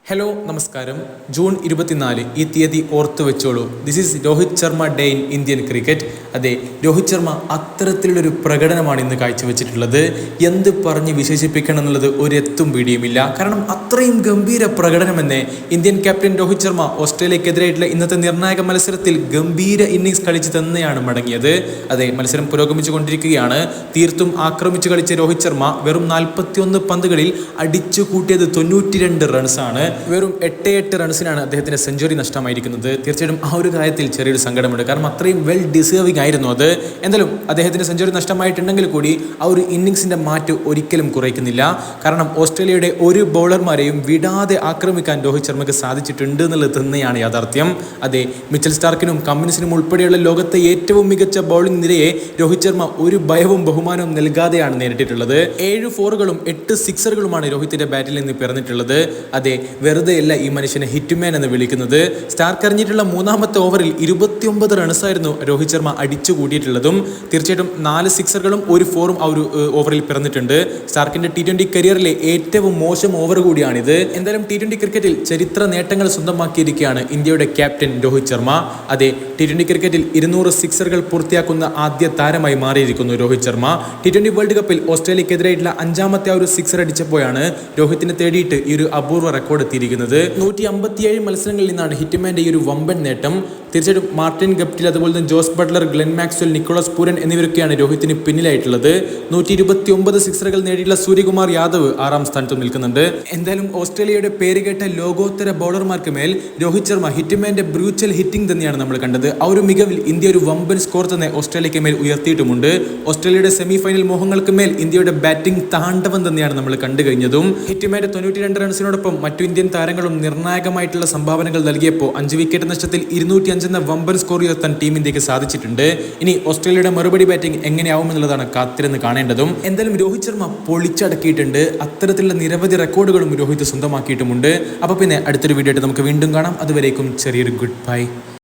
Hello നമസ്കാരം. June 24 ഈ തീയതി ഓർത്തു വെച്ചോളൂ. This is Rohit Sharma day in Indian cricket. അതെ, രോഹിത് ശർമ്മ അത്തരത്തിലുള്ളൊരു പ്രകടനമാണ് ഇന്ന് കാഴ്ചവെച്ചിട്ടുള്ളത്. എന്ത് പറഞ്ഞ് വിശേഷിപ്പിക്കണം എന്നുള്ളത് ഒരെത്തും പിടിയുമില്ല. കാരണം അത്രയും ഗംഭീര പ്രകടനമെന്ന് ഇന്ത്യൻ ക്യാപ്റ്റൻ രോഹിത് ശർമ്മ ഓസ്ട്രേലിയക്കെതിരായിട്ടുള്ള ഇന്നത്തെ നിർണായക മത്സരത്തിൽ ഗംഭീര ഇന്നിങ്സ് കളിച്ച് തന്നെയാണ് മടങ്ങിയത്. അതെ, മത്സരം പുരോഗമിച്ചു കൊണ്ടിരിക്കുകയാണ്. തീർത്തും ആക്രമിച്ചു കളിച്ച രോഹിത് ശർമ്മ വെറും 41 പന്തുകളിൽ അടിച്ചു കൂട്ടിയത് 92 റൺസാണ്. വെറും 8 റൺസിനാണ് അദ്ദേഹത്തിന് സെഞ്ചുറി നഷ്ടമായിരിക്കുന്നത്. തീർച്ചയായിട്ടും ആ ഒരു കാര്യത്തിൽ ചെറിയൊരു സങ്കടമുണ്ട്. കാരണം അത്രയും വെൽ ഡിസേർവിംഗ് ആയിരുന്നു അത്. എന്തായാലും അദ്ദേഹത്തിന് സെഞ്ചുറി നഷ്ടമായിട്ടുണ്ടെങ്കിൽ കൂടി ആ ഒരു ഇന്നിങ്സിന്റെ മാറ്റ് ഒരിക്കലും കുറയ്ക്കുന്നില്ല. കാരണം ഓസ്ട്രേലിയയുടെ ഒരു ബൗളർമാരെയും വിടാതെ ആക്രമിക്കാൻ രോഹിത് ശർമ്മയ്ക്ക് സാധിച്ചിട്ടുണ്ട് എന്നുള്ളത് തന്നെയാണ് യാഥാർത്ഥ്യം. അതെ, മിച്ചൽ സ്റ്റാർക്കിനും കമ്മിൻസിനും ഉൾപ്പെടെയുള്ള ലോകത്തെ ഏറ്റവും മികച്ച ബൗളിംഗ് നിരയെ രോഹിത് ശർമ്മ ഒരു ഭയവും ബഹുമാനവും നൽകാതെയാണ് നേരിട്ടിട്ടുള്ളത്. 7 ഫോറുകളും 8 സിക്സറുകളുമാണ് രോഹിത്തിന്റെ ബാറ്റിൽ നിന്ന് പിറന്നിട്ടുള്ളത്. അതെ, വെറുതെയല്ല ഈ മനുഷ്യനെ ഹിറ്റ്മാൻ എന്ന് വിളിക്കുന്നത്. സ്റ്റാർക്ക് എറിഞ്ഞിട്ടുള്ള 3ാമത്തെ ഓവറിൽ 29 റൺസായിരുന്നു രോഹിത് ശർമ്മ അടിച്ചു കൂട്ടിയിട്ടുള്ളതും. തീർച്ചയായിട്ടും 4 സിക്സറുകളും 1 ഫോറും ആ ഒരു ഓവറിൽ പിറന്നിട്ടുണ്ട്. സ്റ്റാർക്കിന്റെ T20 കരിയറിലെ ഏറ്റവും മോശം ഓവർ കൂടിയാണിത്. എന്തായാലും T20 ക്രിക്കറ്റിൽ ചരിത്ര നേട്ടങ്ങൾ സ്വന്തമാക്കിയിരിക്കുകയാണ് ഇന്ത്യയുടെ ക്യാപ്റ്റൻ രോഹിത് ശർമ്മ. അതെ, T20 ക്രിക്കറ്റിൽ 200 സിക്സറുകൾ പൂർത്തിയാക്കുന്ന ആദ്യ താരമായി മാറിയിരിക്കുന്നു രോഹിത് ശർമ്മ. T20 വേൾഡ് കപ്പിൽ ഓസ്ട്രേലിയക്കെതിരായിട്ടുള്ള 5ാമത്തെ ആ ഒരു സിക്സർ അടിച്ചപ്പോഴാണ് രോഹിത്തിനെ തേടിയിട്ട് ഈ ഒരു അപൂർവ റെക്കോർഡ് എത്തിയിരിക്കുന്നത്. 157 മത്സരങ്ങളിൽ നിന്നാണ് ഹിറ്റ്മാന്റെ ഈ ഒരു വമ്പൻ നേട്ടം. തീർച്ചയായിട്ടും മാർട്ടിൻ ഗപ്റ്റിൽ, അതുപോലെ തന്നെ Jose Buttler, Glenn Maxwell, Nicholas Pooran എന്നിവരൊക്കെയാണ് രോഹിത്തിന് പിന്നിലായിട്ടുള്ളത്. 129 സിക്സറുകൾ നേടിയിട്ടുള്ള സൂര്യകുമാർ യാദവ് 6ാം സ്ഥാനത്ത് നിൽക്കുന്നുണ്ട്. എന്തായാലും ഓസ്ട്രേലിയയുടെ പേരുകേട്ട ലോകോത്തര ബൗളർമാർക്ക് മേൽ രോഹിത് ശർമ്മ ഹിറ്റ്മാന്റെ ബ്രൂച്ചൽ ഹിറ്റിംഗ് തന്നെയാണ് നമ്മൾ കണ്ടത്. ആ ഒരു മികവിൽ ഇന്ത്യ ഒരു വമ്പൻ സ്കോർ തന്നെ ഓസ്ട്രേലിയക്ക് മേൽ ഉയർത്തിയിട്ടുമുണ്ട്. ഓസ്ട്രേലിയയുടെ സെമി ഫൈനൽ മോഹങ്ങൾക്ക് മേൽ ഇന്ത്യയുടെ ബാറ്റിംഗ് താണ്ഡവം തന്നെയാണ് നമ്മൾ കണ്ടു കഴിഞ്ഞതും. ഹിറ്റ്മാന്റെ 92 റൺസിനോടൊപ്പം മറ്റു ഇന്ത്യൻ താരങ്ങളും നിർണായകമായിട്ടുള്ള സംഭാവനകൾ നൽകിയപ്പോൾ 5 വിക്കറ്റ് നഷ്ടത്തിൽ 205 എന്ന വമ്പൻ സ്കോർ ഉയർത്താൻ ടീം ഇന്ത്യക്ക് സാധിച്ചിട്ടുണ്ട്. ഇനി ഓസ്ട്രേലിയയുടെ മറുപടി ബാറ്റിംഗ് എങ്ങനെയാവുമെന്നുള്ളതാണ് കാത്തിരുന്ന് കാണേണ്ടതും. എന്തായാലും രോഹിത് ശർമ്മ പൊളിച്ചടക്കിയിട്ടുണ്ട്. അത്തരത്തിലുള്ള നിരവധി റെക്കോർഡുകളും രോഹിത് സ്വന്തമാക്കിയിട്ടുമുണ്ട്. അപ്പോൾ പിന്നെ അടുത്തൊരു വീഡിയോ ആയിട്ട് നമുക്ക് വീണ്ടും കാണാം. അതുവരേക്കും ചെറിയൊരു ഗുഡ് ബൈ.